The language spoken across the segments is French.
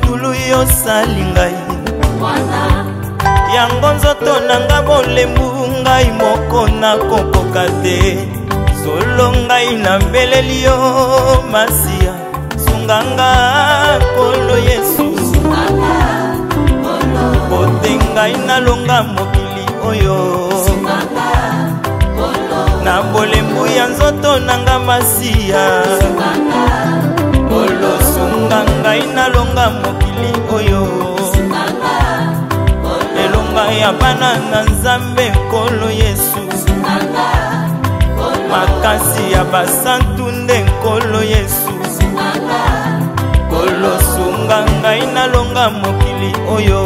mokulu yosali ngai yango nzoto nanga bolembu ngai moko nakokoka te solo ngai nambeleli yo masiya sunganga Nkolo Yesu kote ngai nalonga mokili oyo na bolembu ya nzoto nanga masiya Nkolo sunga ngai nalonga mokili oyo elonga ya bana na Nzambe Nkolo Yesu makasi ya basantu nde Nkolo Yesu Nkolo sunga ngai nalonga mokili oyo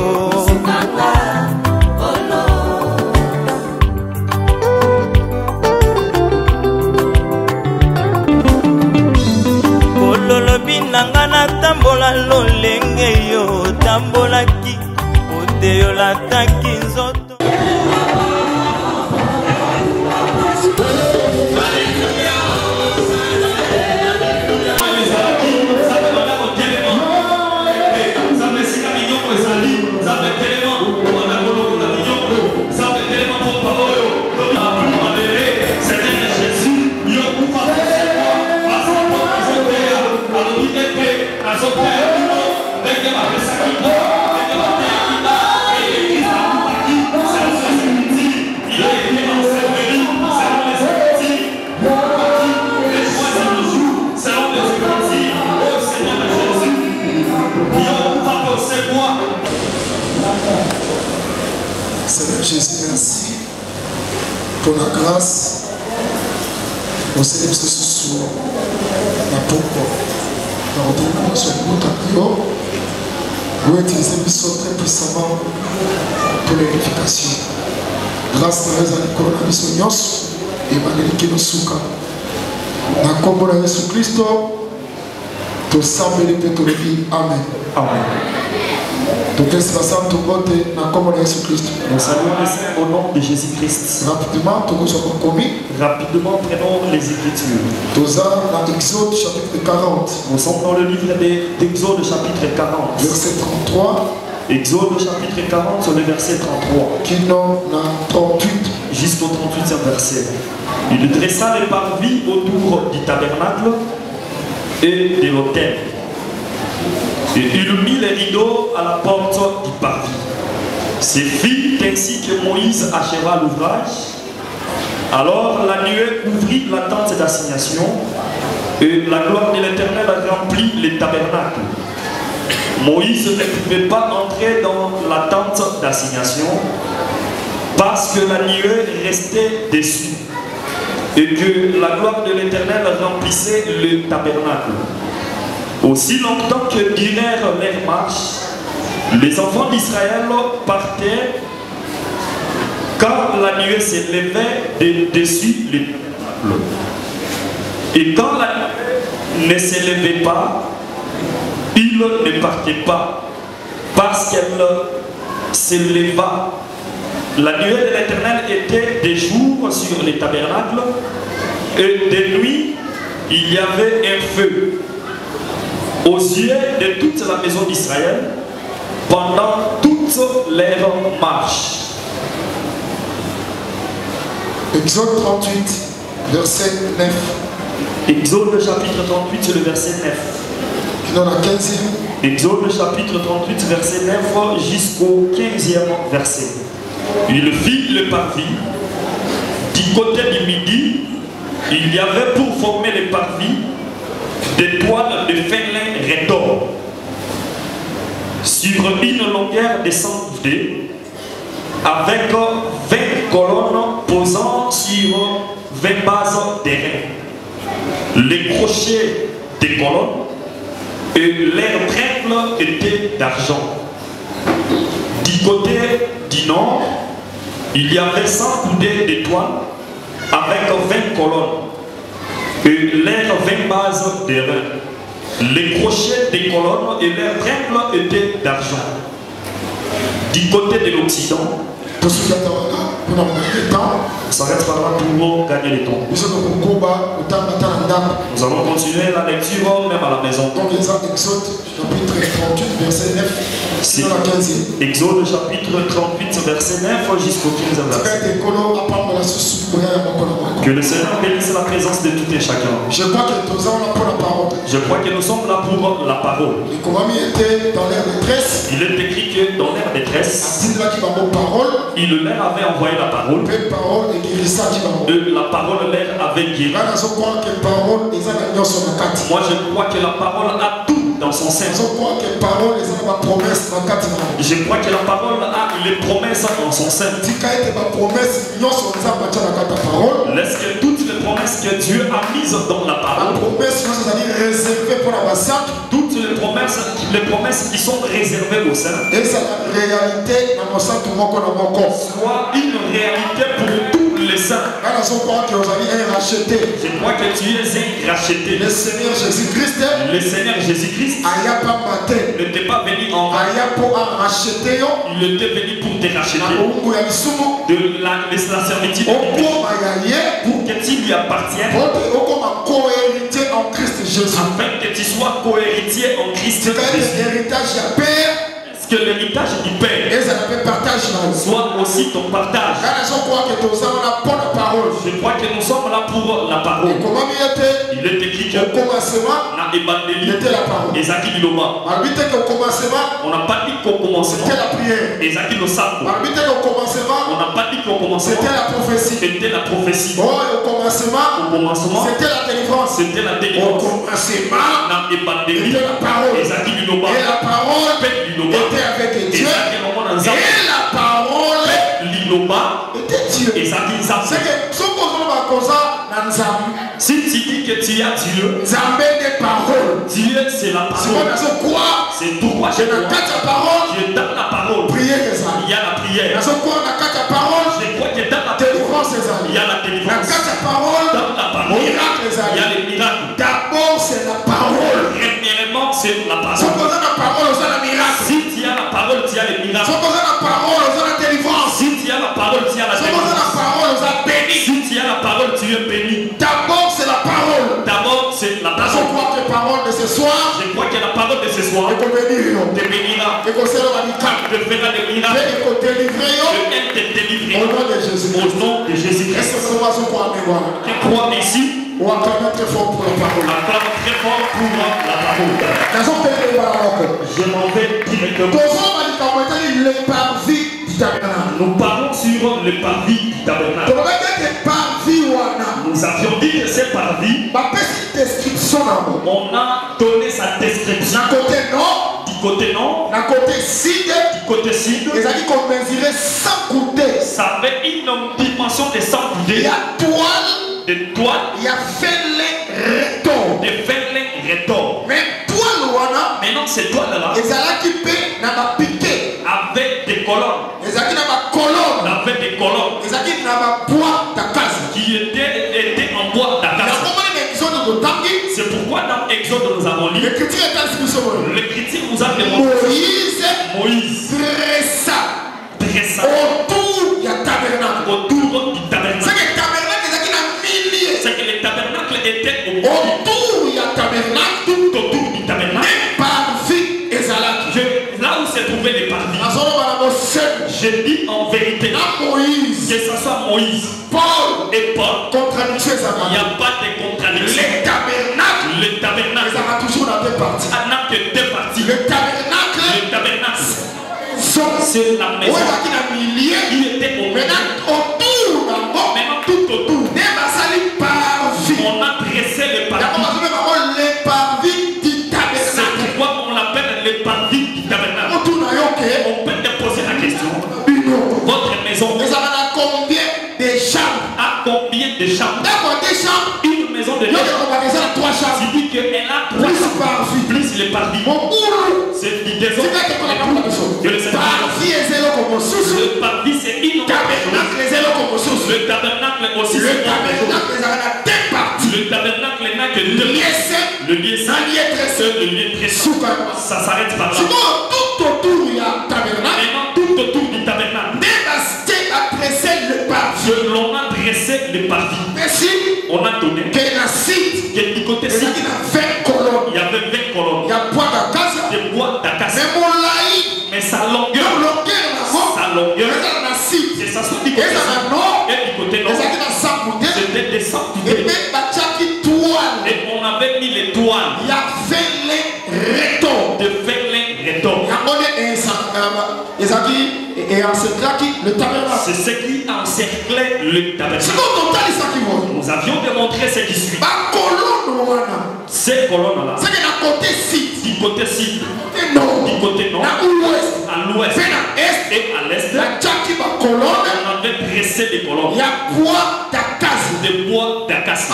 Nkolo lobi nanga natambola lolenge yo tambolaki ote yo lataki nzoto Seigneur Jésus, merci pour la grâce. On célèbre ce soir. La pourquoi. Pardonnez-moi sur le mot d'Aquio. Vous utilisez le son très puissamment pour l'édification. Grâce à la coronavirus et Manélique no Souka. Na kombo na Yesu Christo, to sambeli pe to lebi. Amen. Amen. Donc, nous saluons au nom de Jésus-Christ. Rapidement, prenons les Écritures. Nous sommes dans Exode chapitre 40. Nous sommes dans le livre d'Exode chapitre 40. Verset 33. Exode chapitre 40 sur le verset 33. Qui n'en a 38. Jusqu'au 38e verset. Il dressa les parvis autour du tabernacle et de l'autel. Et il mit les rideaux à la porte du parvis. C'est fit ainsi que Moïse acheva l'ouvrage. Alors la nuée ouvrit la tente d'assignation et la gloire de l'Éternel remplit les tabernacles. Moïse ne pouvait pas entrer dans la tente d'assignation parce que la nuée restait dessus et que la gloire de l'Éternel remplissait le tabernacle. Aussi longtemps que durèrent leurs marches, les enfants d'Israël partaient quand la nuée s'élevait dessus les tabernacles. Et quand la nuée ne s'élevait pas, ils ne partaient pas parce qu'elle s'éleva. La nuée de l'Éternel était des jours sur les tabernacles et de nuit il y avait un feu aux yeux de toute la maison d'Israël pendant toutes leurs marches. Exode 38, verset 9. Exode chapitre 38, c'est le verset 9. Qui dans la 15e. Exode chapitre 38, verset 9 jusqu'au 15e verset. Il fit le parvis. Du côté du midi, il y avait pour former le parvis des toiles de fin lin retors sur une longueur de 100 coudées avec 20 colonnes posant sur 20 bases d'airain. Les crochets des colonnes et leurs tringles étaient d'argent. Du côté du nord, il y avait 100 coudées de toile avec 20 colonnes et leurs 20 bases d'airain. Les crochets des colonnes et leurs tringles étaient d'argent. Du côté de l'Occident, On s'arrête par là pour gagner le temps. Nous allons continuer la lecture même à la maison. Donc, Exode chapitre 38, verset 9. C'est Exode chapitre 38, verset 9 jusqu'au 15 verset. Que le Seigneur bénisse la présence de tout et chacun. Je crois que nous sommes là pour la parole. Je crois que nous sommes là pour la parole. était dans l'air détresse. Il est écrit que dans l'air détresse, il leur avait envoyé la parole. La parole leur avait guéri. Moi je crois que la parole a tout dans son sein. Je crois que la parole a les promesses dans son sein. Laisse que toutes les promesses que Dieu a mises dans la parole, toutes les promesses qui sont réservées au sein, soit une réalité pour tous les saints. Je crois que tu es racheté. Le Seigneur Jésus-Christ n'était pas venu en vain. Il était venu pour te racheter de la servitude pour que tu lui appartiennes, afin que tu sois co-héritier en Christ Jésus. Que l'héritage du Père soit aussi ton partage. Je crois que nous sommes là pour la parole. Il est écrit que on n'a pas dit qu'au commencement c'était la prière. On n'a pas dit qu'au commencement c'était la prophétie. Au commencement c'était la délivrance. Au commencement c'était la parole. Et la parole avec Dieu, et la parole était Dieu. Si tu dis que tu as Dieu, Dieu c'est la parole. C'est pourquoi je dans la parole. Il y a la prière. Je crois que dans la délivrance, il y a la délivrance. Dans la parole, il y a les miracles. D'abord c'est la parole. Premièrement c'est la parole. Si tu as la parole, tu as les miracles. Si tu as la parole, tu as la délivrance. Si tu as la parole, tu es béni. D'abord c'est la parole. Je crois que la parole de ce soir te bénira. Te fera des miracles. Elle te délivrera. Au nom de Jésus. Est-ce que tu crois ici? On acclame très fort pour la parole. Je m'en vais directement. Nous parlons sur le parvis du tabernacle. Nous avions dit que c'est parvis. On a donné sa description. Du côté nord, du côté sud, ça avait une dimension de 100 coudées. De toile, il y a des fêlés rétors. Maintenant, ces toiles-là avec des colonnes. Avec des colonnes qui étaient en bois d'acacia. C'est pourquoi dans Exode nous avons lu. L'Écriture nous a demandé Moïse dressa autour du tabernacle. C'est que le tabernacle était autour du tabernacle. Là où se trouvaient les parvis, je dis en vérité que ce soit Moïse, Paul et Paul, il n'y a pas de contradiction. Le tabernacle n'a que deux parties. Le tabernacle c'est la maison qui était au milieu. Maintenant tout autour, on a dressé le parvis. C'est pourquoi on l'appelle le parvis du tabernacle. On peut te poser la question. Votre maison a combien de chambres? Une maison de 2 chambres. Tu dis qu'elle a 3 chambres plus les parvis. C'est du désordre. Le parvis c'est une le tabernacle aussi. Le tabernacle n'a que 2. Le lieu saint, le lieu très ça s'arrête par là. Maintenant tout autour du tabernacle. sa longueur, et que ça soit du côté sud et du côté nord, c'était des sangs coupés. Et on avait mis les toiles de Verlin Réton. C'est ce qui encerclait le tabernacle. Nous avions démontré ce qui suit. Ces colonnes-là, du côté sud, du côté nord, à l'ouest et à l'est, on avait dressé des colonnes de bois d'acacie.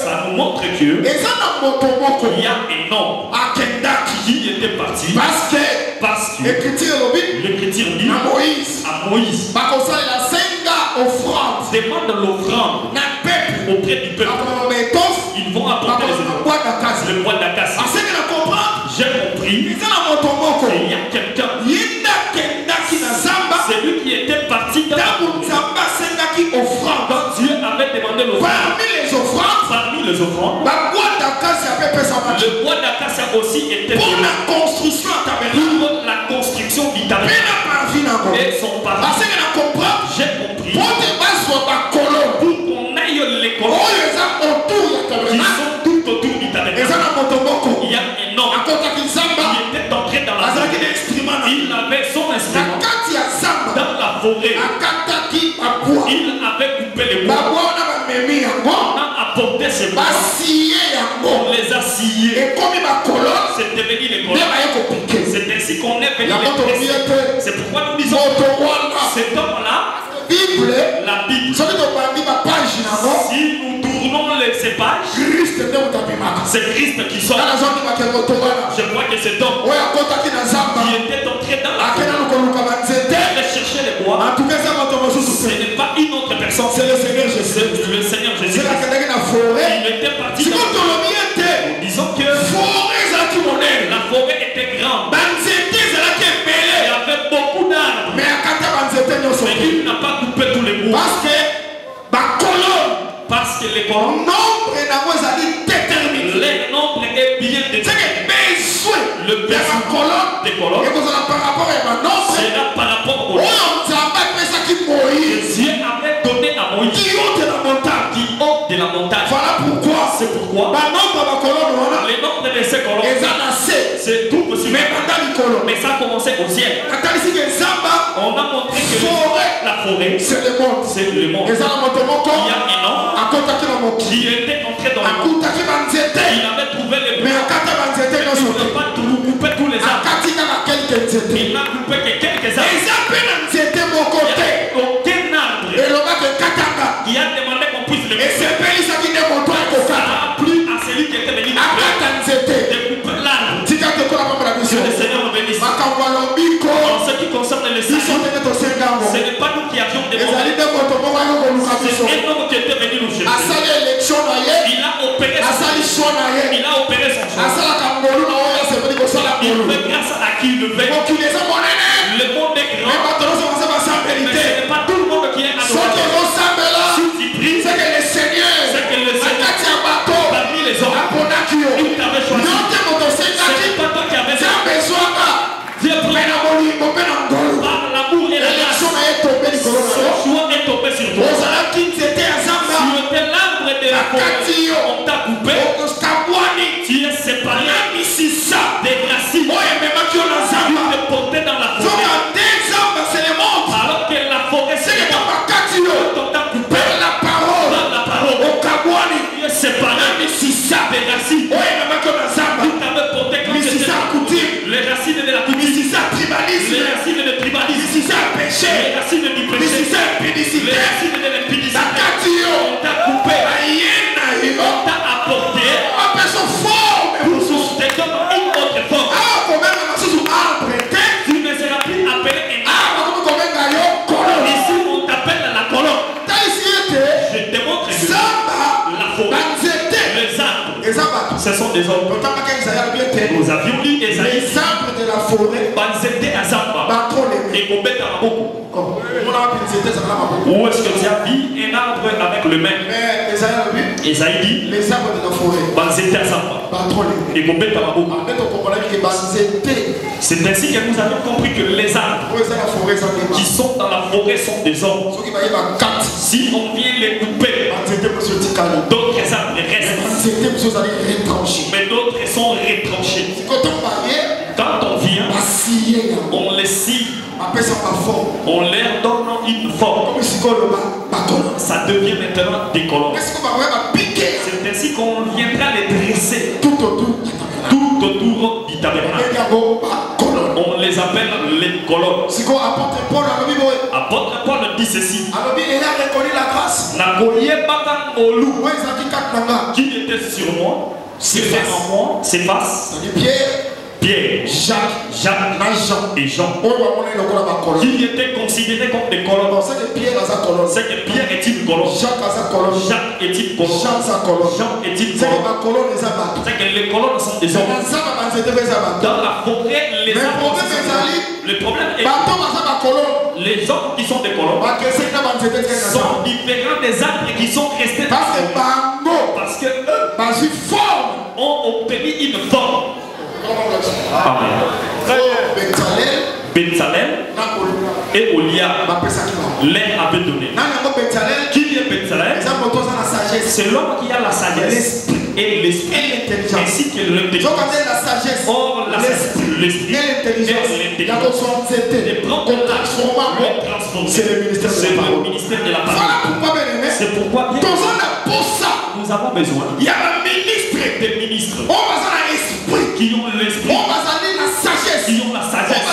Ça nous montre qu'il y a un homme qui était parti parce que l'Écriture dit à Moïse demande l'offrande auprès du peuple. Ils vont apporter le bois d'acacie. J'ai compris qu'il y a quelqu'un, celui qui était parti dans quand Dieu avait demandé l'offrande. Parmi les offrandes, le bois d'acacie aussi était pour la construction du tabernacle. Et son papa, j'ai compris, pour qu'on aille les colonnes qui sont tout autour du tabernacle. Il y a un homme qui était entré dans la salle. Il avait son instrument dans la forêt. Il avait coupé les bois. On a apporté ces bois. On les a sciés. C'est devenu les colonnes. C'est ainsi qu'on est venu les dresser. C'est pourquoi nous disons cet homme-là, la Bible, si nous tournons ces pages, c'est Christ qui sort. Je crois que cet homme qui était entré dans la forêt, il allait chercher les bois. Ce n'est pas une autre personne, c'est le Seigneur Jésus. Le Seigneur Jésus. Il était parti dans la forêt. Disons que la forêt était grande. Il y avait beaucoup d'arbres. Mais il n'a pas coupé tous les bois. Parce que les colonnes, le nombre est bien déterminé. Le besoin des colonnes sera par rapport au nombre. Dieu avait donné à Moïse qui haut de la montagne. Voilà pourquoi. C'est pourquoi les nombres de ces colonnes, c'est tout possible. Mais ça a commencé au ciel. On a montré que la forêt, c'est le monde. Il y a un homme qui était entré dans le monde. Il avait trouvé les bois. Il ne pas couper tous les arbres. Il n'a coupé que quelques arbres. Il n'y a aucun arbre qui a demandé qu'on puisse le couper. Ça n'a plu à celui qui était venu de couper l'arbre. Que le Seigneur nous bénisse. En ce qui concerne les saints, ce n'est pas nous qui avions demandé. C'est un homme qui était venu nous chercher. Il a opéré son choix. Il fait grâce à qui il le fait. Le monde est grand. Mais ce n'est pas tout le monde qui est adorateur. Si tu pries, c'est que le Seigneur parmi les hommes, il t'avait choisi. Ce n'est pas toi qui avais besoin. Dieu par l'amour et la grâce, son choix est tombé sur toi. Si tu étais l'arbre de la forêt, on t'a coupé. Tu es séparé des racines. Tu es porté dans la forêt. Alors que la forêt, c'est le monde. On t'a coupé dans la parole. Tu es séparé des racines. Tu t'avais porté comme les racines de la coutume. Les racines de tribalisme. Les racines du péché. Les racines de l'impudicité. On t'a coupé. On t'a apporté pour soutenir une autre forme. Tu ne seras plus appelé un arbre. Ici on t'appelle la colonne. Je te montre que la forêt, les arbres, ce sont des hommes. Nous avions lu Esaïe. Les arbres de la forêt, et au bête à beaucoup. Où est-ce que tu as vu un arbre avec le même? Esaïe dit les arbres de la forêt. Et c'est ainsi que nous avons compris que les arbres qui sont dans la forêt sont des hommes. Si on vient les couper, d'autres arbres restent, mais d'autres sont retranchés. Quand on vient, on les scie, on leur donne une forme. Ça devient maintenant des colonnes. C'est ainsi qu'on viendra les dresser tout autour du tabernacle. On les appelle les colonnes. Apôtre Paul dit ceci. Qui était sur moi, c'est en moi, c'est face. Pierre, Jacques et Jean, qui étaient considérés comme des colonnes. C'est que Pierre est une colonne, Jacques est une colonne, Jean est une colonne. C'est que les colonnes sont des hommes. Dans la forêt, les arbres. Le problème est que les hommes qui sont des colonnes sont différents des arbres qui sont restés dans la forêt. Parce que eux ont obtenu une forme. Amen. Bezalel et Olia leur avait donné. Qui est Bezalel? C'est l'homme qui a la sagesse et l'esprit ainsi que l'intelligence. Or, l'esprit et l'intelligence les prendre le transformer. C'est le ministère de la parole. C'est pourquoi bien nous avons besoin. Il y a des ministres qui ont l'esprit, qui ont la sagesse,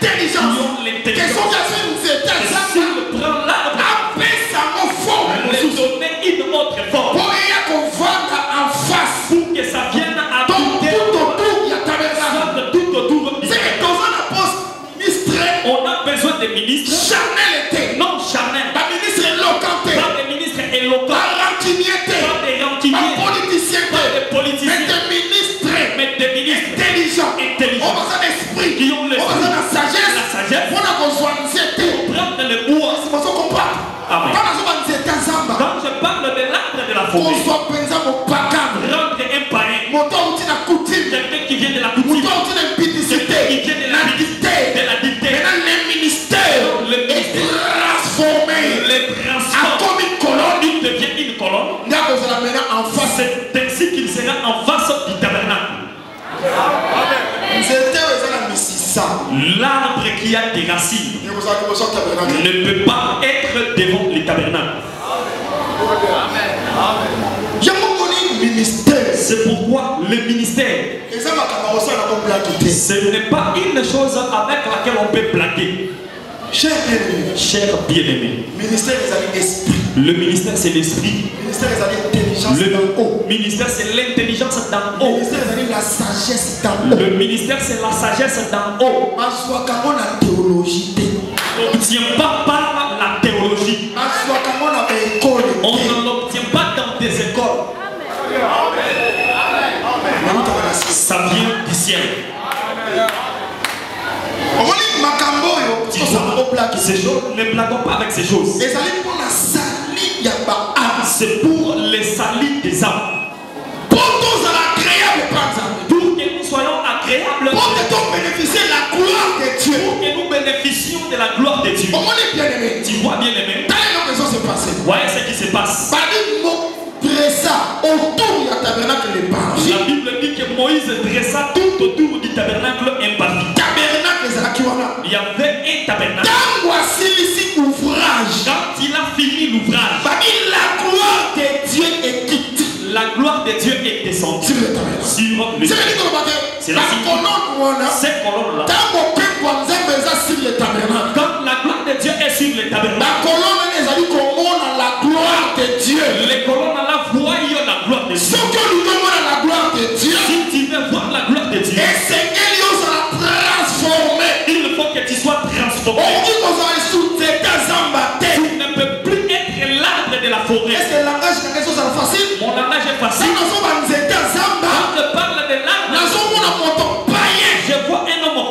qui ont l'intelligence. Si on prend l'arbre, les donner une autre forme, pour que ça vienne habiter tout autour du tabernacle. On a besoin de ministres non charnels, pas des ministres éloquents, pas des rancuniers, pas des politiciens, mais des ministres intelligents qui ont l'esprit, la sagesse pour prendre le bois. Amen. Quand je parle de l'arbre de la forêt, rendre un païen, quelqu'un qui vient de la coutume, quelqu'un qui vient de la dictée, le ministère transformé, les transforme, il devient une colonne. C'est ainsi qu'il sera en face du tabernacle. L'arbre qui a des racines ne peut pas être devant les tabernacles. C'est pourquoi le ministère, ce n'est pas une chose avec laquelle on peut blaguer. Cher bien-aimé, le ministère c'est l'esprit. Le ministère c'est l'intelligence d'en haut. Le ministère c'est la sagesse d'en haut. On n'obtient pas par la théologie. On ne l'obtient pas dans des écoles. Ça vient du ciel. Ces choses, ne blaguons pas avec ces choses. C'est pour les salis des âmes. Pour que nous soyons agréables. Pour que nous bénéficions de la gloire de Dieu. Tu vois bien aimé. Voyez ce qui se passe. La Bible dit que Moïse dressa tout autour du tabernacle imparti. Il y avait un tabernacle. Quand il a fini l'ouvrage, la gloire de Dieu est descendue sur le tabernacle. C'est la cette colonne-là. Quand la gloire de Dieu est sur le tabernacle, les colonnes là voient la gloire de Dieu. Si tu veux voir la gloire de Dieu, il faut que tu sois transformé. Tu ne peux plus être l'arbre de la forêt. Mon langage est facile. Quand je parle de l'arbre, je vois un homme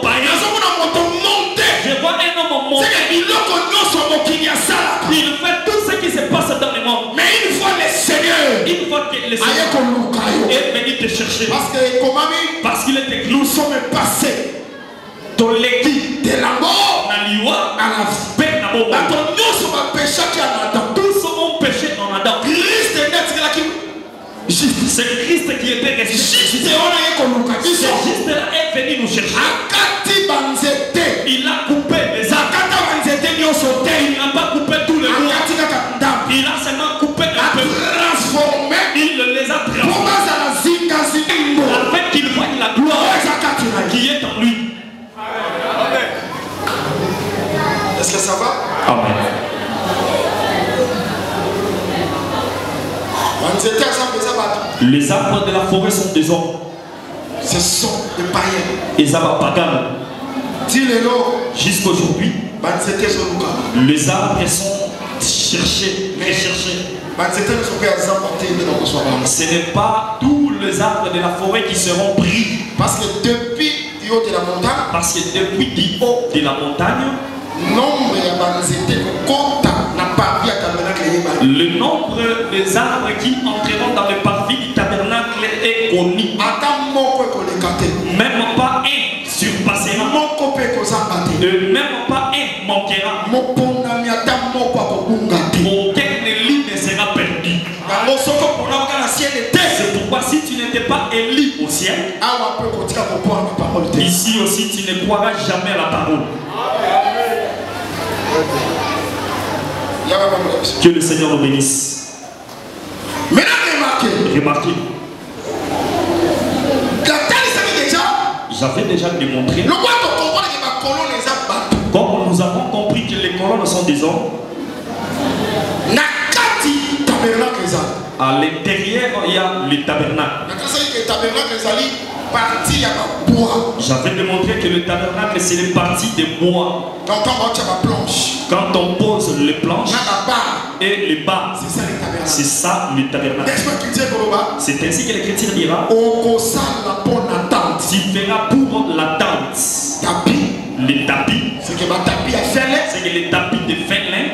chercher. Parce qu'il est écrit, nous sommes passés de la mort à la vie. Tous ont péché en Adam. C'est Christ qui était ressuscité. C'est juste là est venu nous chercher. Il a coupé les arbres. Il n'a pas coupé tous les bois. Il a seulement coupé un peu. Il les a transformés. Afin qu'il voie la gloire qui est en lui. Est-ce que ça va? Amen. Les arbres de la forêt sont des hommes. Ce sont des païens. Les arbres pagans. Jusqu'aujourd'hui, les arbres sont cherchés, recherchés. Ce n'est pas tous les arbres de la forêt qui seront pris. Parce que depuis du haut de la montagne, le nombre des arbres qui entreront dans le parvis du tabernacle est connu. Même pas un surpassera. Même pas un manquera. Aucun élu ne sera perdu. C'est pourquoi si tu n'étais pas élu au ciel, ici aussi tu ne croiras jamais à la parole. Que le Seigneur nous bénisse. Remarquez. J'avais déjà démontré. Comme nous avons compris que les colonnes sont des hommes, à l'intérieur il y a le tabernacle. J'avais démontré que le tabernacle c'est une partie des bois. Quand on pose les planches et les bas, c'est ça le tabernacle. C'est ainsi que l'Écriture dira, tu verras pour la tente les tapis. C'est que les tapis de Finlande,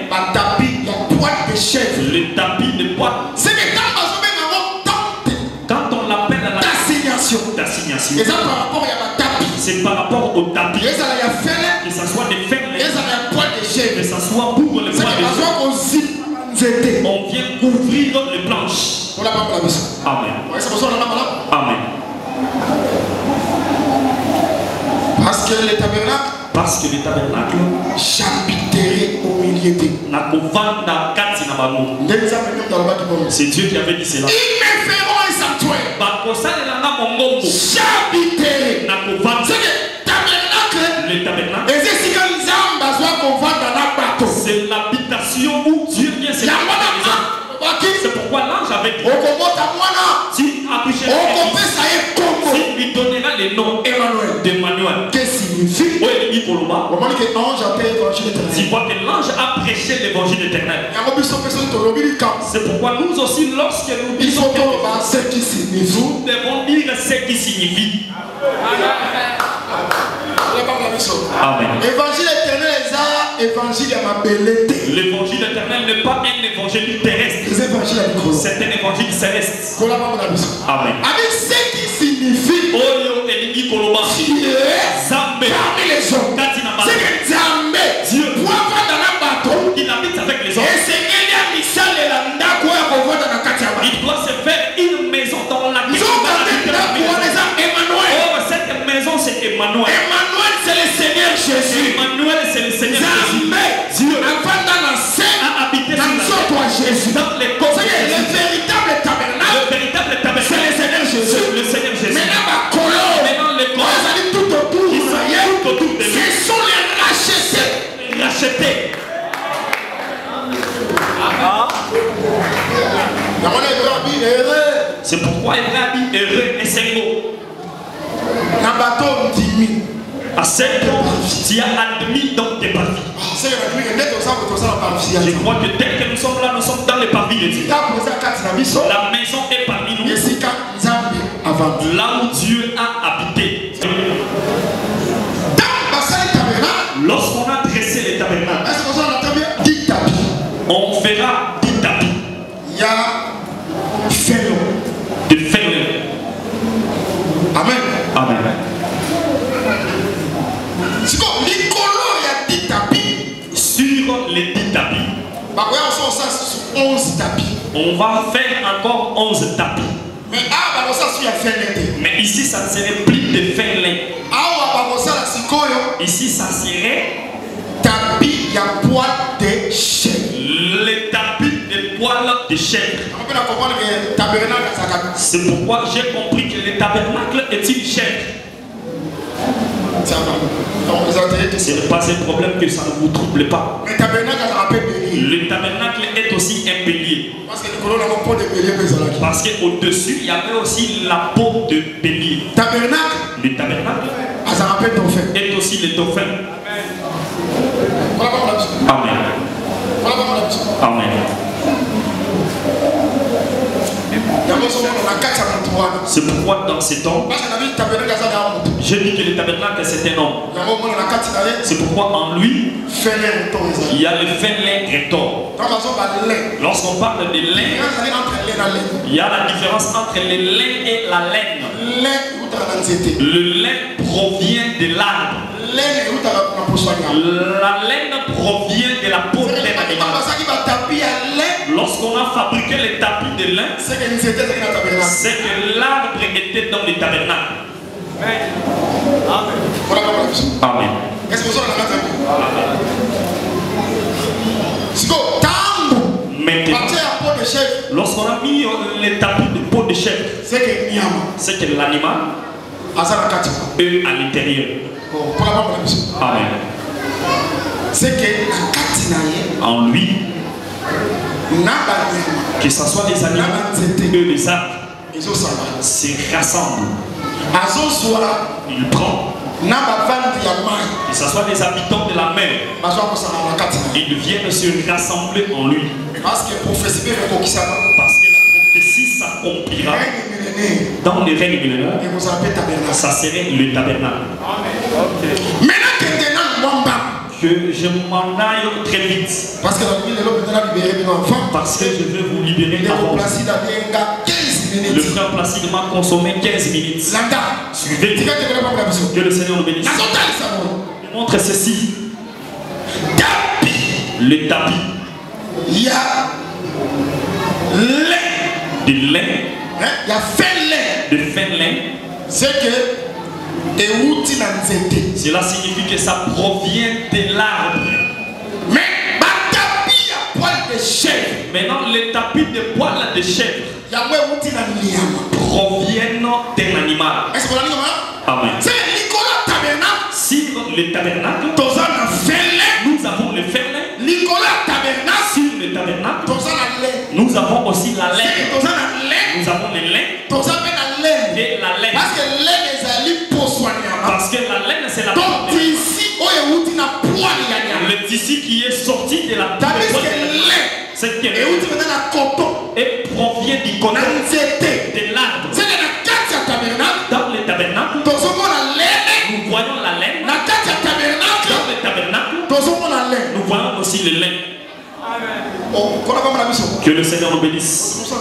les tapis de bois. Quand on l'appelle d'assignation, c'est par rapport au tapis, que ce soit des Finlande, que ce soit pour les bois de chèvre. On vient couvrir les planches. Amen. Amen. Parce que le tabernacle j'habiterai au milieu d'eux. C'est Dieu qui avait dit cela. Ils me feront un sanctuaire. J'habiterai. Le tabernacle, c'est l'habitation où Dieu vient se mettre. C'est pourquoi l'ange avait dit, si accoucher il lui donnera le nom d'Emmanuel. Qu'est-ce que signifie? Tu vois que l'ange a prêché l'évangile éternel. C'est pourquoi nous aussi, lorsque nous disons ce qui signifie, nous devons dire ce qui signifie. Amen. L'évangile éternel l'évangile éternel n'est pas un évangile terrestre. C'est un évangile céleste. Amen. Avec ce qui signifie parmi les hommes. C'est que Dieu il habite avec les hommes. Il doit se faire une maison dans laquelle cette maison c'est Emmanuel. Emmanuel c'est le Seigneur Jésus. Emmanuel c'est le Seigneur Jésus. Dieu a habité sur Jésus. Dans les corps. C'est le véritable tabernacle. Le véritable tabernacle c'est le Seigneur Jésus. Le Seigneur Jésus. Maintenant les corps tout autour de nous. Ce sont les rachetés. C'est pourquoi il a dit heureux et c'est mot. À cette tu as admis dans tes parvis. Je crois que dès que nous sommes là, nous sommes dans les parvis de Dieu. La maison est parmi nous. Là où Dieu a habité. Lorsqu'on a dressé les tabernacles, on verra 10 tapis. Il y a de Finlande. Sur les 10 tapis, on va faire encore 11 tapis. Mais ici, ça ne serait plus de fin lin. Ici, ça serait les tapis de poils de chèvre. C'est pourquoi j'ai compris que le tabernacle est une chèvre. Ce n'est pas un problème que ça ne vous trouble pas. Le tabernacle est aussi un bélier. Parce qu'au-dessus, il y avait aussi la peau de bélier. Le tabernacle est aussi le dauphin. Amen. Amen. C'est pourquoi dans ces temps, j'ai dit que le tabernacle c'est un homme. C'est pourquoi en lui, il y a le félin rector. Lorsqu'on parle de lin, il y a la différence entre le lin et la laine. Le lin provient de l'arbre. La laine provient de la peau d'un animal. Lorsqu'on a fabriqué les tapis de lin, c'est que l'arbre était dans le tabernacle. Amen. Maintenant, lorsqu'on a mis les tapis de peau de chèvre, c'est que l'animal est à l'intérieur. Amen. C'est que en lui, que ce soit des animaux et des arbres, se rassemblent. Il prend. Que ce soit des habitants de la mer, ils viennent se rassembler en lui. Parce que la prophétie s'accomplira dans les règnes millénaires. Ça serait le tabernacle. Que je m'en aille très vite. Parce que je veux vous libérer avant. Le frère Placide m'a consommé 15 minutes. Suivez. Que le Seigneur nous bénisse. Montre ceci. Le tapis. Il y a lin. De lin. Il y a de fin lin. C'est que cela signifie que ça provient de l'arbre. Mais maintenant, les tapis de poils de chèvre proviennent d'un animal. Amen. Sur le tabernacle, nous avons le félin. Sur le tabernacle, nous avons aussi la laine. Nous avons le lin et la laine. Parce que la laine, c'est la peau. Le tissu qui est sorti de la peau. C'est que et provient du coton de l'arbre. Dans le tabernacle, nous voyons la laine. Dans le tabernacle, nous voyons aussi le lin. Que le Seigneur nous bénisse.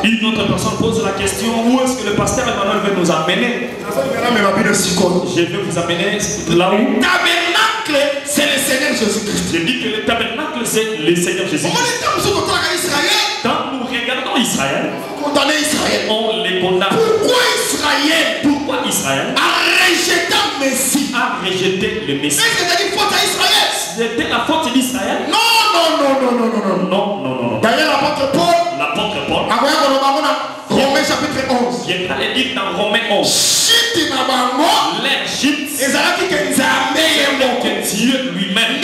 Une autre personne pose la question: où est-ce que le pasteur Emmanuel veut nous amener? Je vais vous amener là où? Tabernacle, c'est le Seigneur Jésus-Christ. Je dis que le tabernacle, c'est le Seigneur Jésus-Christ. Quand nous regardons Israël, on les condamne. Pourquoi Israël a rejeté le Messie? C'était la faute d'Israël? Non. D'ailleurs, l'apôtre Paul, Romains chapitre 11, il est allé dire dans Romains 11, l'Égypte, que Dieu lui-même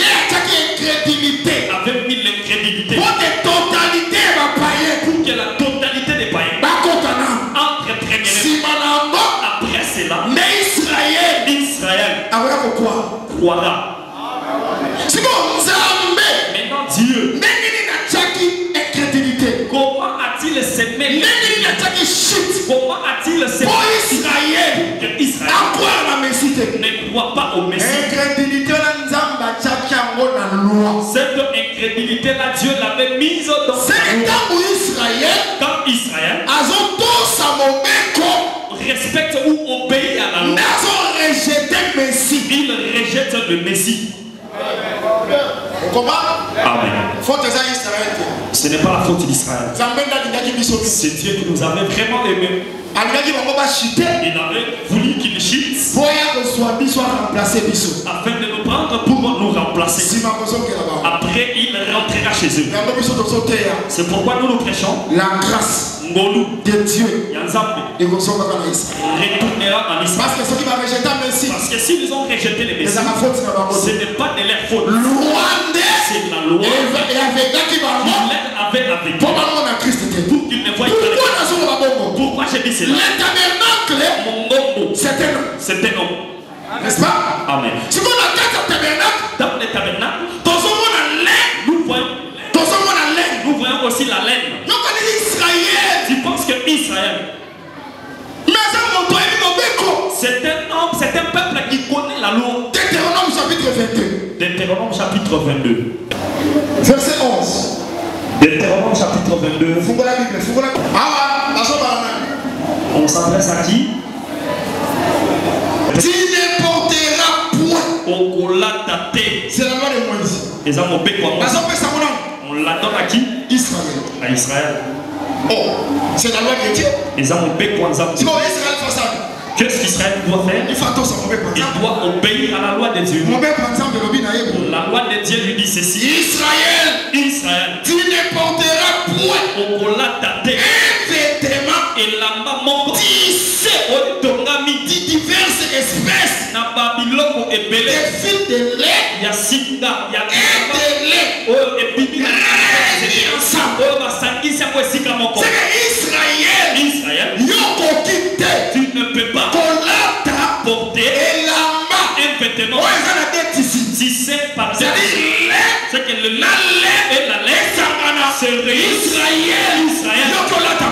avait mis l'incrédulité pour que la totalité des païens entre premièrement. Après cela, Israël croira. Maintenant Dieu, comment a-t-il semé? Comment a-t-il semé que Israël ne croit pas au Messie? Cette incrédulité-là, Dieu l'avait mise dans quand Israël respecte ou obéit à la loi, le Messie. On comprend? Amen. Faute à Israël. Ce n'est pas la faute d'Israël. C'est Dieu qui nous avait vraiment aimés. Il avait voulu qu'il chute afin de nous prendre pour nous remplacer. Après, il rentrera chez eux. C'est pourquoi nous prêchons la grâce de Dieu retournera en Israël. Parce que s'ils ont rejeté les messies, ce n'est pas de leur faute. C'est la loi qui avait avec eux. Pour qu'ils ne voient pas. Pourquoi j'ai dit cela? Le tabernacle, c'est un homme. N'est-ce pas? Amen. Si vous regardez le tabernacle, dans le tabernacle, nous voyons aussi la laine. Tu penses que Israël, c'est un homme, c'est un peuple qui connaît la loi. Deutéronome chapitre 22. Deutéronome chapitre 22. Verset 11. Deutéronome chapitre 22. On s'adresse à qui? Tu ne porteras point. C'est la loi de Moïse. On la donne à qui? Israël. À Israël. Oh, c'est la loi de Dieu. Qu'est-ce qu'Israël doit faire? Il doit obéir à la loi de Dieu. La loi de Dieu lui dit ceci. Israël, tu ne porteras point un vêtement et la maman tissé de diverses espèces na Babylone et des fils de lait et de lait ensemble. C'est que Israël, tu ne peux pas porter un vêtement tissé par des c'est que le lait et la lait c'est Israël,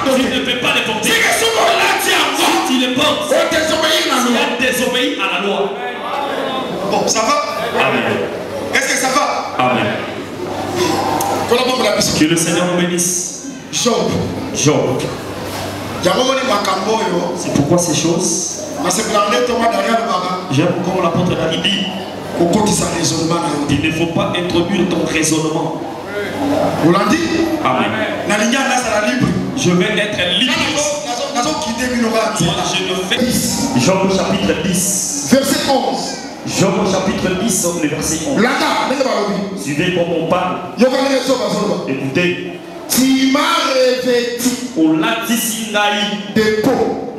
tu ne peux pas les porter. Si tu les portes, tu as désobéi à la loi. Bon, ça va? Amen. Est-ce que ça va? Amen. Que le Seigneur nous bénisse. Job. C'est pourquoi ces choses. J'aime comme l'apôtre David dit. Il ne faut pas introduire ton raisonnement. Vous l'avez dit? Amen. Je vais être libre. Je le fais. Job chapitre 10. Verset 11. Job chapitre 10, le verset 11. Suivez pour mon parle. Écoutez. Tu m'as revêtu de peau.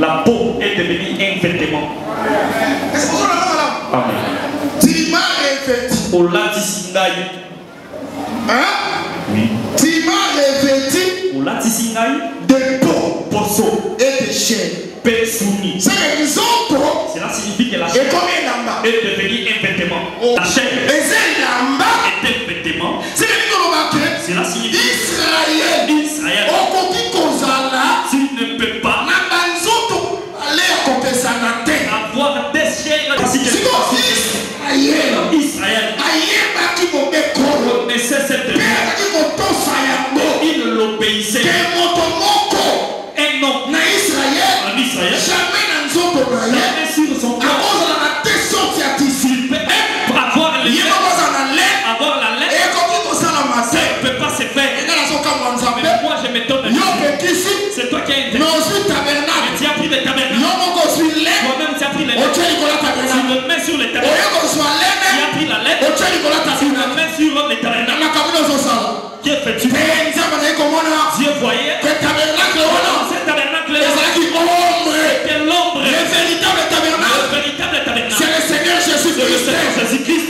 La peau est devenue un vêtement. Amen. Tu m'as revêtu. Hein? Oui. Tu m'as revêtu de peau et de chair. Cela signifie que la chair est devenue un vêtement. La chair est un vêtement. Cela signifie Israël, tu ne peux pas avoir des chairs. Israël connaissait cette loi. Il l'obéissait. Un homme en Israël, jamais sur son corps, avoir la lettre, ça ne peut pas se faire. Mais moi je m'étonne. C'est toi qui as été. Tu as pris le tabernacle. Toi-même tu as pris les lettres. Tu le mets sur le tabernacle. Tu as pris la lettre. Tu le mets sur le tabernacle. Que fais-tu? Dieu voyait que ce tabernacle était l'ombre. Le véritable tabernacle, c'est le Seigneur Jésus-Christ. Jésus-Christ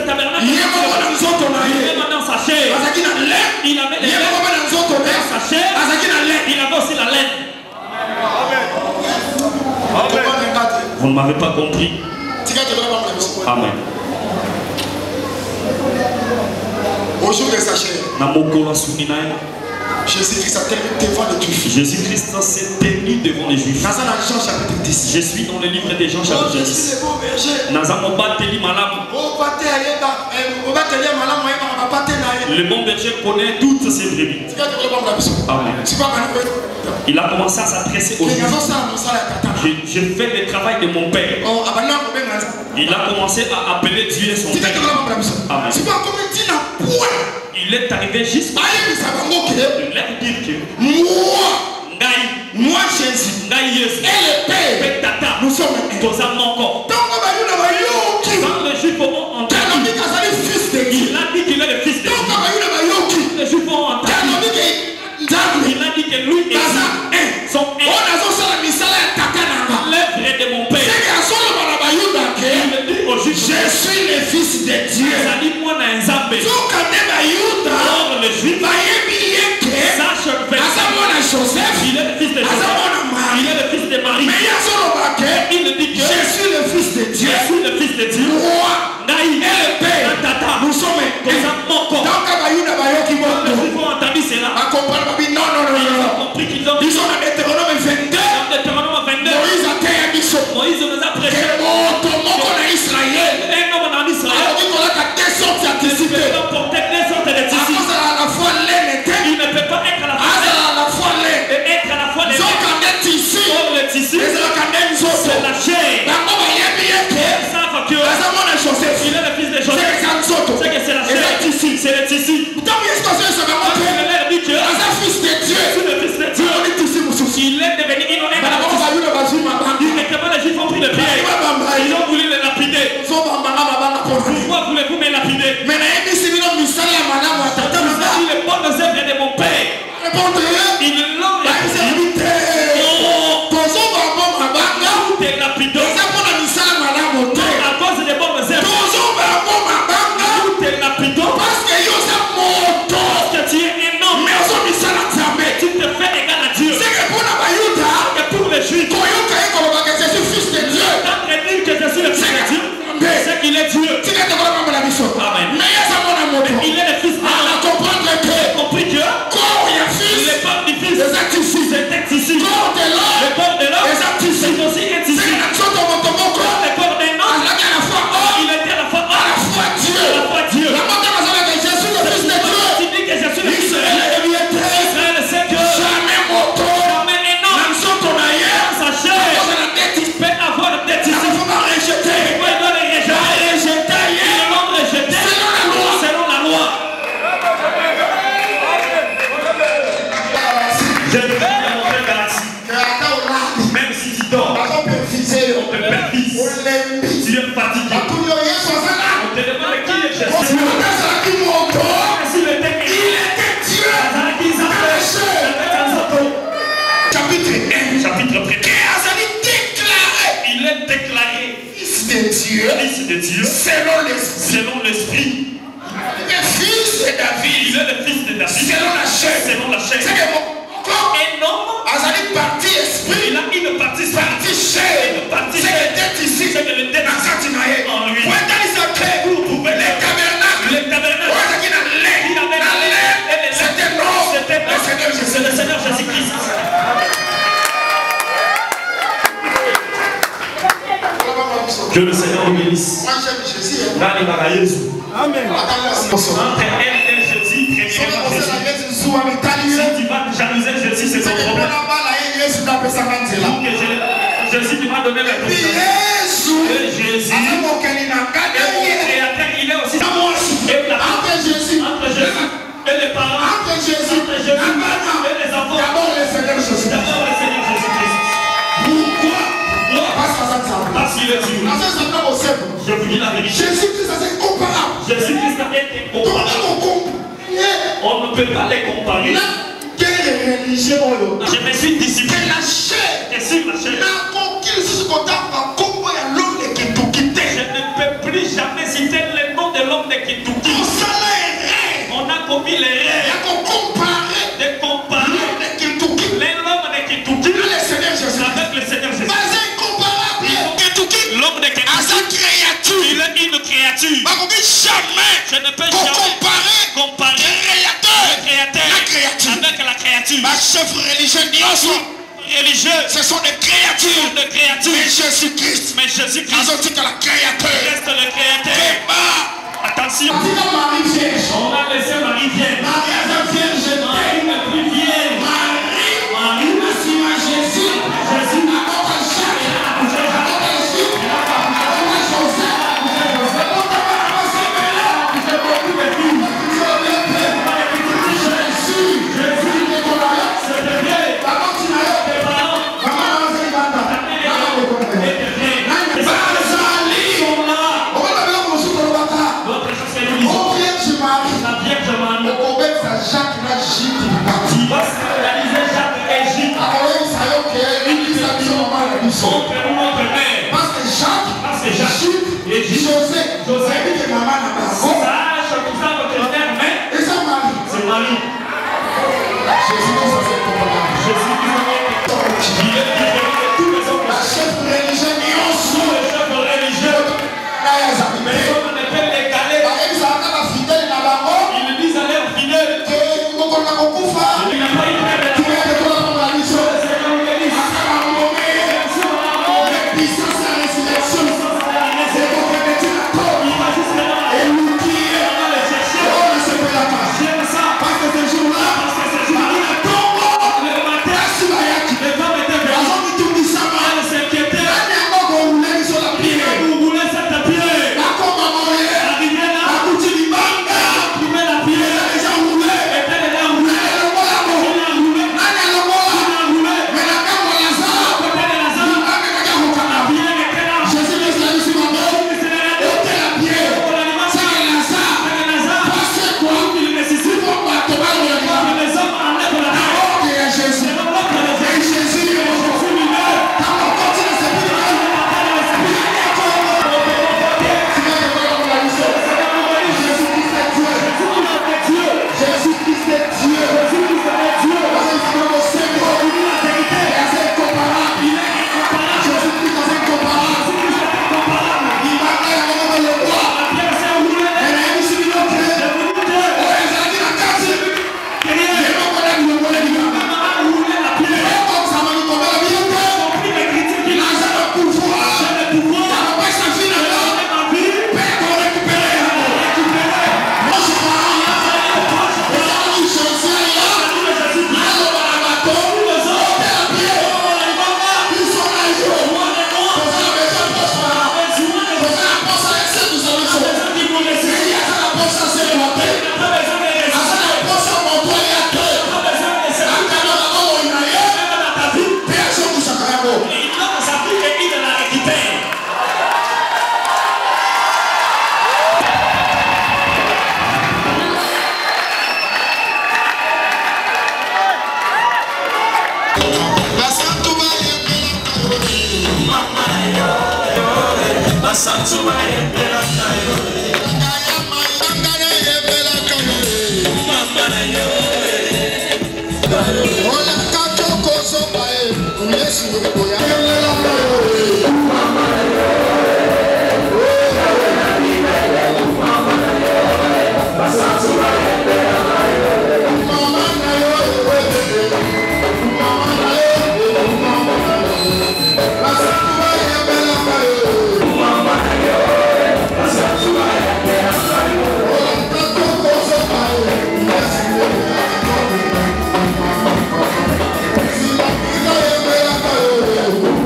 tabernacle. Il est dans sa chair. Il avait les lèvres dans sa chair. Il avait aussi la laine. Vous ne m'avez pas compris. Amen. Au jour de sa chair, Jésus-Christ s'est tenu devant les Juifs. Je suis dans le livre des Jean chapitre 10. Le bon berger connaît toutes ses brebis. Amen. Il a commencé à s'adresser aux Juifs. J'ai fait le travail de mon père. Il a commencé à appeler Dieu son père. Amen. Il est arrivé jusqu'à leur dire que moi Jésus et le Père, nous sommes encore. Quand les Juifs ont entendu, il a dit qu'il est le fils de Dieu. Les Juifs ont entendu, il a dit que lui est son l'œuvre de mon père. Il dit aux Juifs, je suis le fils de Dieu. Ça dit moi dans un zambé. Alors le Juif sache Joseph, il est le fils de Joseph, il est le fils de Marie. Il dit que je suis le fils de Dieu. Je suis le fils de Dieu. Naï et le Père. Nous sommes encore. Les Juifs ont entendu cela. Ils ont compris qu'ils ont. Ils sont dans Deutéronome 22. Moïse nous a prêché. Un homme en Israël. Il ne peut pas porter des sortes de tissus. Il ne peut pas être à la fois et être à la fois les tissus. Le tissu, c'est la chair. Ils savent que il est le fils de Joseph. C'est que c'est la chair. C'est le tissu. Il leur dit que je suis le fils de Dieu. Il est devenu innocent. Directement les Juifs ont pris le pied. Ils ont voulu le lapider. Pourquoi voulez-vous me lapider? Les bonnes œuvres de mon père. Ils l'ont lapidé. Tout est lapidé. À cause des bonnes œuvres. Tout est lapidé. Parce que tu es un homme. Tu te fais égal à Dieu. Et pour les Juifs, que je suis le fils de Dieu, c'est qu'il est Dieu. Amen. Mais il est le fils de Dieu. J'ai compris que les femmes du fils, c'est ici. Le corps de l'homme, c'est aussi un tissu. Le corps d'un homme, il était à la fois Dieu. À la fois Dieu. Tu dis que je suis le fils de Dieu. Israël sait que jamais un homme dans sa chair peut avoir des tissus. Je vais montrer Galaxie. Même si tu dors, on te perfise. Tu es fatigué. On te demande qui est Jésus. S'il était Dieu. Chapitre 1. Il est déclaré fils de Dieu selon l'esprit. Il est le fils de David selon la chair. Un homme parti esprit, il a une partie chair, une partie chair, c'est que le tête en lui. Vous trouvez les tabernacles, c'était le Seigneur Jésus-Christ. Que le Seigneur nous bénisse. Amen. Entre elle et Jésus, si tu vas jalouser Jésus, c'est ton problème. Jésus, tu m'as donné la confiance. Et Jésus, le Créateur, il est aussi entre Jésus et les parents, entre Jésus et les enfants. D'abord le Seigneur Jésus-Christ. Pourquoi? Parce qu'il est Dieu. Je vous dis la vérité. Jésus-Christ est incomparable. Jésus-Christ est incomparable. On ne peut pas les comparer. Je me suis discipliné. Et sur la chair. Je ne peux plus jamais citer le nom de l'homme de Kitouki. On a commis l'erreur de comparer l'homme de Kitouki avec le Seigneur Jésus. L'homme de Kitouki, il est une créature. Je ne peux jamais comparer le créateur avec la créature. Ma chef religieux, ce sont des créatures. Mais Jésus-Christ reste le créateur. Attention. Marie-Vierge. On a laissé Marie vierge. Marie-Vierge. Marie n'est plus vierge. Marie. Jésus. Jésus. Parce que Jacques et José dit que maman n'a pas c'est Marie. La chef religieux, mais on appelle les galets. Ils disent à leurs fidèles qu'il n'a pas été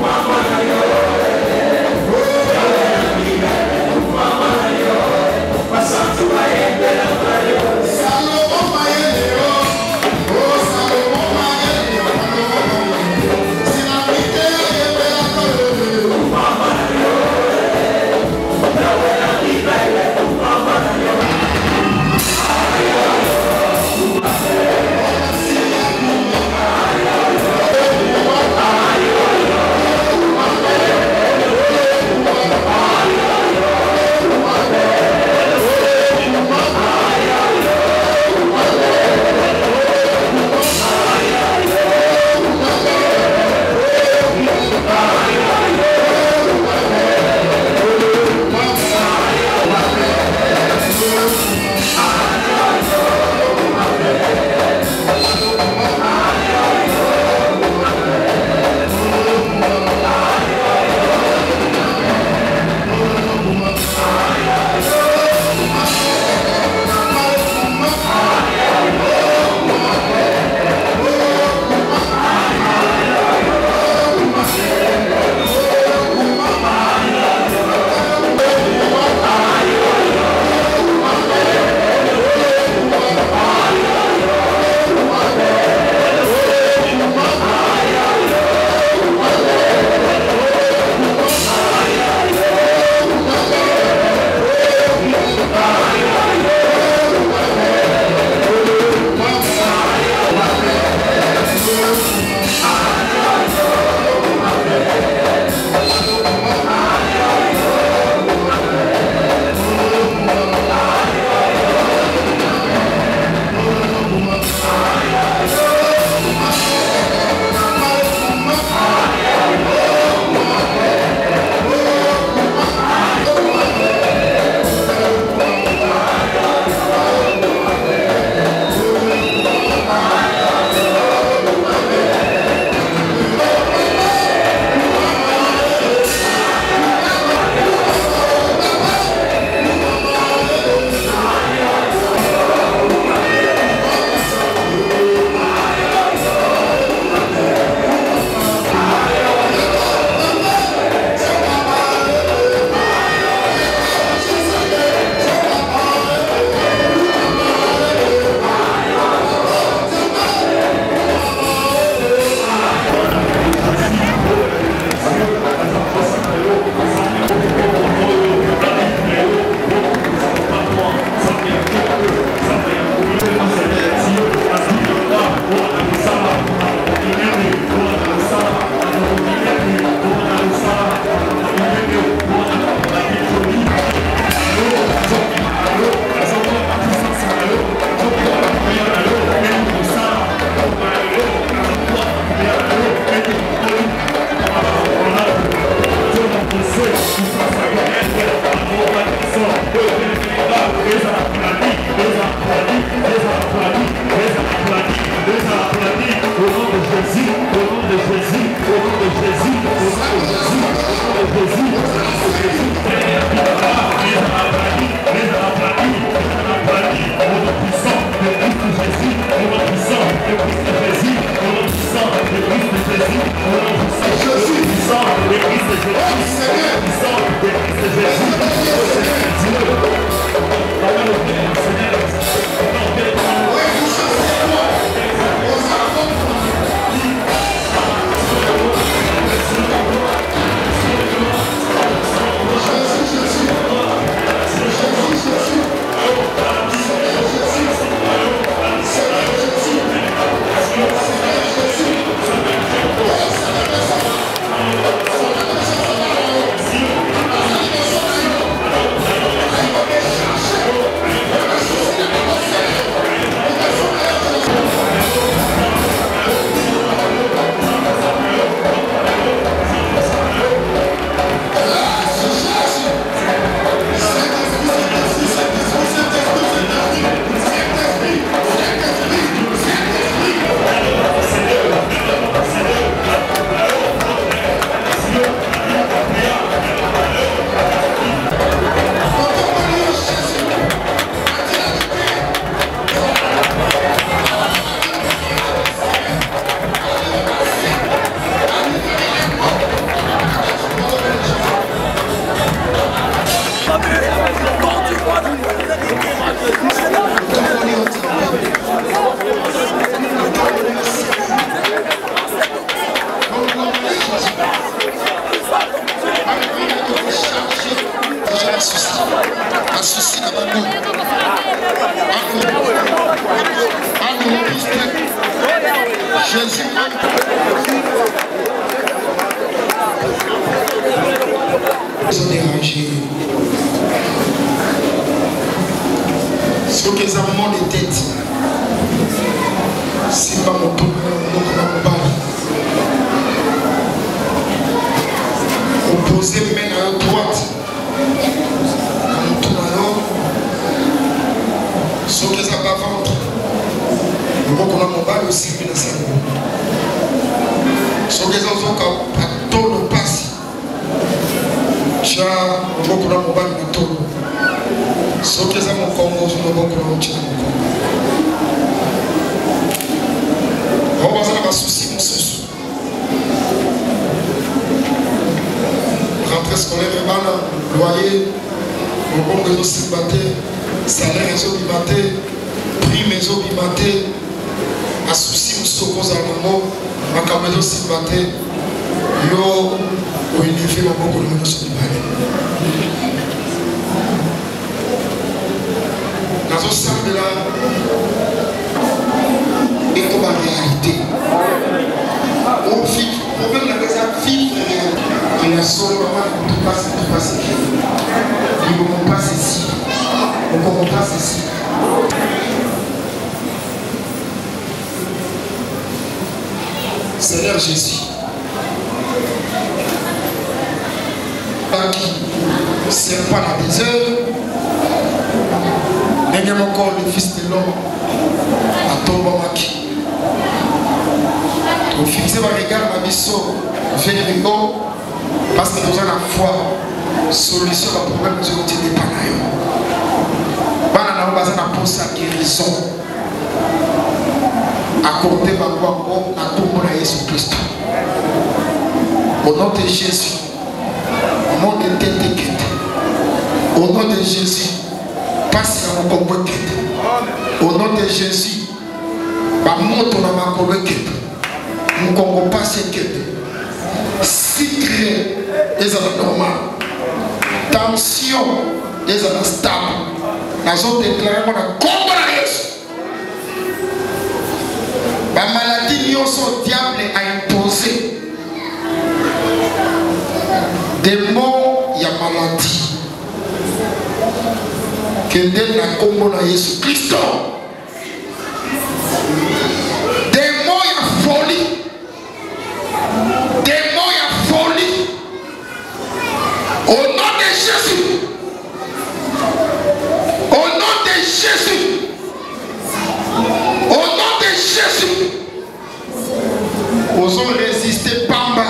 Mama Ce que ça monte les têtes, c'est pas mon tour, opposé main à droite, mon tour alors, ce que ça va vendre, le mot qu'on a mon bal aussi, mais dans sa ce que ça va pas tout le passe, tu as le mot qu'on a mon bal, mais tout. Ce que ça mon Congo, je ne vois pas mon Congo. On va avoir un souci, mon souci. Rentrée scolaire, loyer, au bon réseau célibataire, salaire réseau bimaté, prime réseau bimaté, un souci, mon souci, ma caméra célibataire, yo, où il est fait, ma beaucoup de réseau célibataire. Dans un sens de la et comme la réalité. On vit, on veut la raison vivre la réalité. Et la seule maman qui passe ici. Il ne passe ici. On passe ici. Seigneur Jésus. Par qui sert pas la désert. N'ayez encore le fils de l'homme à Tombamaki. On fixe le regard à Bissot, vers le haut, parce que nous avons la foi, solution au problème de notre dépanaïo. Banana, nous avons la sa guérison. Accordé par moi, à tout le monde à Jésus-Christ. Au nom de Jésus, au nom de Tété, au nom de Jésus. Passe à mon combat. Au nom de Jésus, ma moto na ma combat. Mon combat passe Cycle est normal. Tension est stable. La zone déclarée mon combat. Ma maladie n'y son diable a imposé. Démon, il y a maladie. Que Dieu n'a combo na Jésus Christ. Démon y a folie. Démon y a folie. Au nom de Jésus. Au nom de Jésus. Au nom de Jésus. Osons résister Pamba.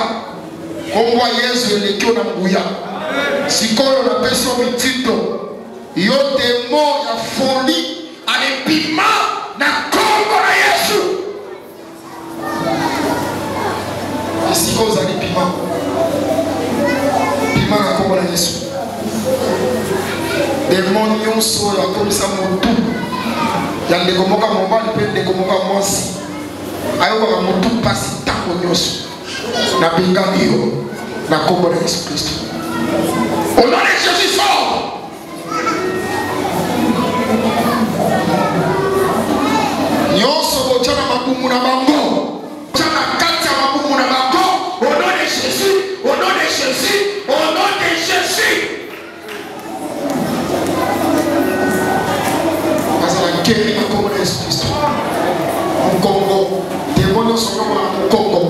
On voit Jésus le qui on a mouillé. Si on a besoin de titre. Yo démon ya folie alipima na Kongo na Yesu. Ici cause alipima. Yesu. Demon nyonso ya komisa motu. Ya ndeko moka mobali pe ndeko moka mwasi. Ayoka motu pasi tango nyonso. Na benga yo na kombo na Yesu Kristo. Au nom de Jésus fort. Nyonso kochana mabumu na bango. Chana kati ya mabumu na bango. Au nom de Jésus, au nom de Jésus, au nom de Jésus. Azala keri na kombo na Yesu Kristo. Mukongo, demonyo songo na mukongo.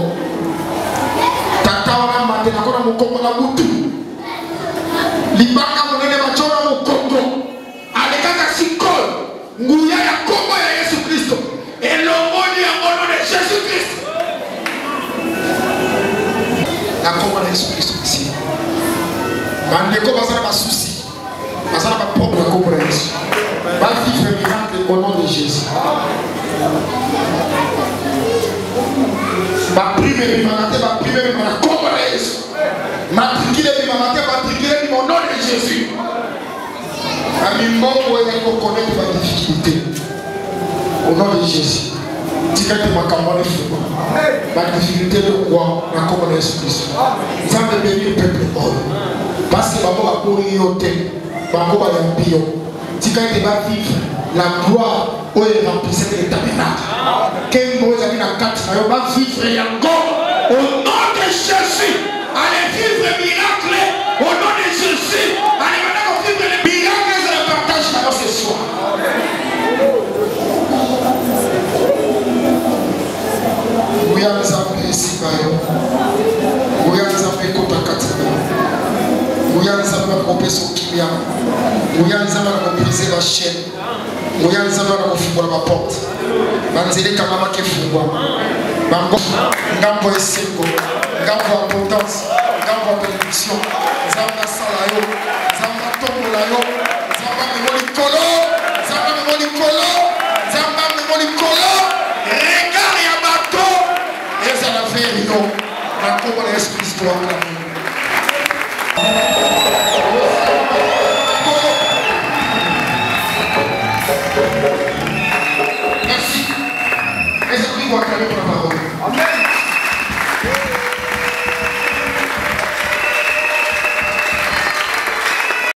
Tata wana mate na kona mukongo na butu. Libanga munene machora mukongo. Alekaka sikol. Nguya ya kombo ya Yesu Kristo. Elongoni ya mono de Jésus Christ. La kombo na Yesu Kristo ici. Bandeko bazana basusi. Bazana ba propre la kombo na Yesu. Va vivre le miracle au nom de Jésus. Ma prime bimanate, ma prime bimanate, kombo na Yesu. Matricule bimanate, matricule au nom de Jésus. Ami mbongo ya connaître ma difficulté. Au nom de Jésus. Tikate makambo na fuko. Ma difficulté de quoi na kombo na Yesu Christ. Ça me bénir peuple all. Parce que babo ba pour yote. Babo ba ya pio. Tikate va vivre la gloire où il remplissait le tabernacle. Quel mot est la carte? On va vivre encore au nom de Jésus. Allez vivre le miracle au nom de Jésus. Allez maintenant vivre le miracle et le partage dans ce soir. Oui, à nous appeler ici, oui, à nous appeler Kotakati. Oui, à nous appeler Kopé Sokilia. Oui, à nous appeler briser la chaîne. Oui, à nous appeler Kofungwa la porte. Banzele Kamama Kefungwa. Bango, Ngambo Eseko. Ngambo Importance. Ngambo Bénédiction. Zamba Salayo. Zamba Tomolayo. Zamba Memolikolo. Zamba Memolikolo. Zamba Memolikolo. Regard ya bateau. Et ça l'a fait, non. La combo de l'Esprit, histoire.